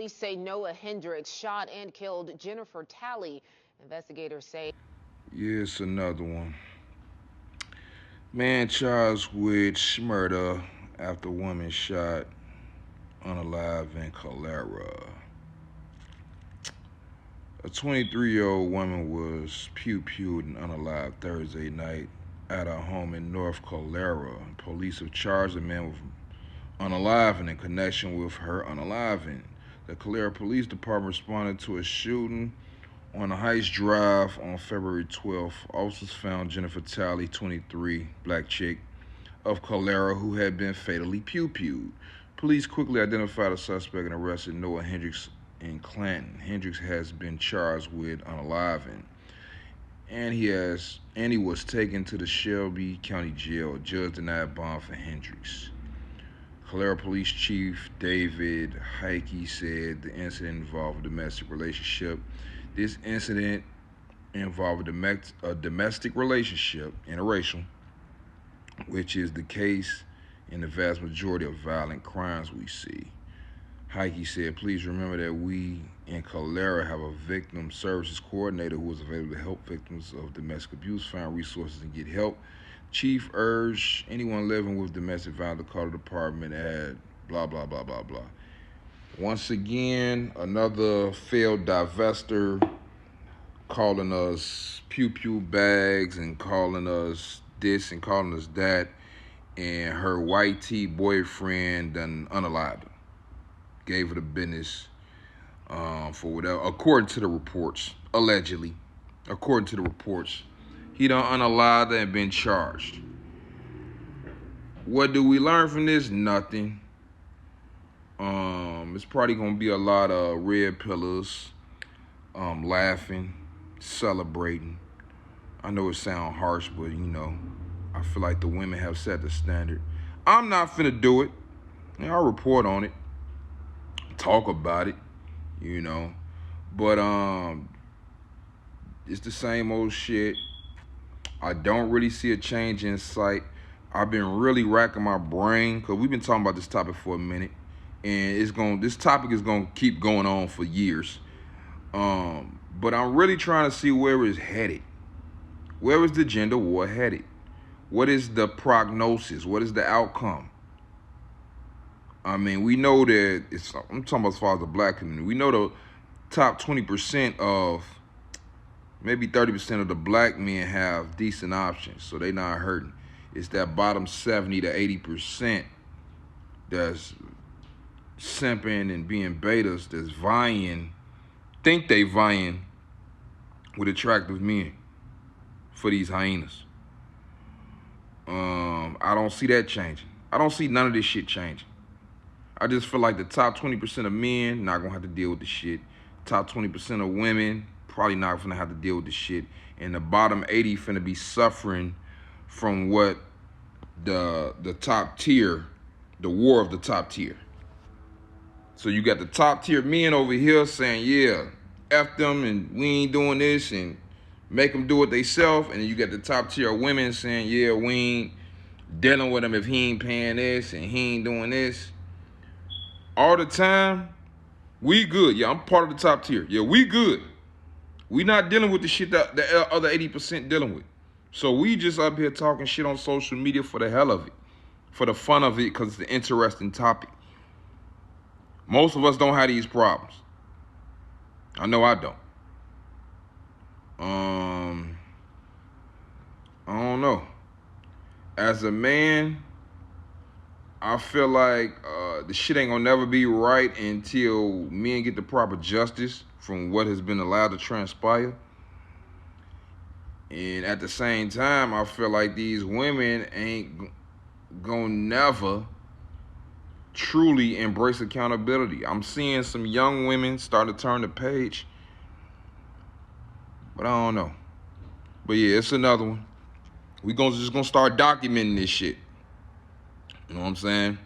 Police say Noah Hendricks shot and killed Jennifer Talley. Investigators say. Yeah, it's another one. Man charged with murder after woman shot unalive in Calera. A 23-year-old woman was pew-pewed and unalive Thursday night at her home in North Calera. Police have charged the man with unaliving in connection with her unaliving. The Calera Police Department responded to a shooting on a Heights Drive on February 12th. Officers found Jennifer Talley, 23, black chick, of Calera, who had been fatally pew-pewed. Police quickly identified a suspect and arrested Noah Hendricks in Clanton. Hendricks has been charged with unaliving, and he was taken to the Shelby County Jail. A judge denied bond for Hendricks. Calera Police Chief David Heike said the incident involved a domestic relationship. This incident involved a domestic relationship, interracial, which is the case in the vast majority of violent crimes we see. Heike said, please remember that we in Calera have a victim services coordinator who is available to help victims of domestic abuse find resources and get help. Chief urged anyone living with domestic violence to call the department at blah, blah, blah, blah, blah. Once again, another failed divestor calling us pew-pew bags and calling us this and calling us that, and her white tee boyfriend done unalived her. Gave her the business for whatever, according to the reports, allegedly. According to the reports, he done unalived her and been charged. What do we learn from this? Nothing. It's probably gonna be a lot of red pillars, laughing, celebrating. I know it sounds harsh, but I feel like the women have set the standard. I'm not finna do it. I'll report on it, talk about it, but it's the same old shit. I don't really see a change in sight. I've been really racking my brain because we've been talking about this topic for a minute, and this topic is gonna keep going on for years. But I'm really trying to see where it's headed. Where is the gender war headed? What is the prognosis? What is the outcome? I mean, we know that I'm talking about as far as the black community. We know the top 20% of, maybe 30% of the black men have decent options, so they not hurting. It's that bottom 70 to 80% that's simping and being betas, that's think they vying with attractive men for these hyenas. I don't see that changing. I don't see none of this shit changing. I just feel like the top 20% of men not gonna have to deal with the shit. Top 20% of women probably not gonna have to deal with the shit. And the bottom 80 finna be suffering from what the top tier, the war of the top tier. So you got the top tier men over here saying, yeah, F them and we ain't doing this, and make them do it themselves. And then you got the top tier women saying, yeah, we ain't dealing with him if he ain't paying this and he ain't doing this. All the time, we good. Yeah, I'm part of the top tier. Yeah, we good. We not dealing with the shit that the other 80% dealing with. So we just up here talking shit on social media for the hell of it, for the fun of it, because it's an interesting topic. Most of us don't have these problems. I know I don't. I don't know. As a man, I feel like the shit ain't gonna never be right until men get the proper justice from what has been allowed to transpire. And at the same time, I feel like these women ain't gonna never truly embrace accountability. I'm seeing some young women start to turn the page, but I don't know. But yeah, it's another one. We just gonna start documenting this shit. You know what I'm saying?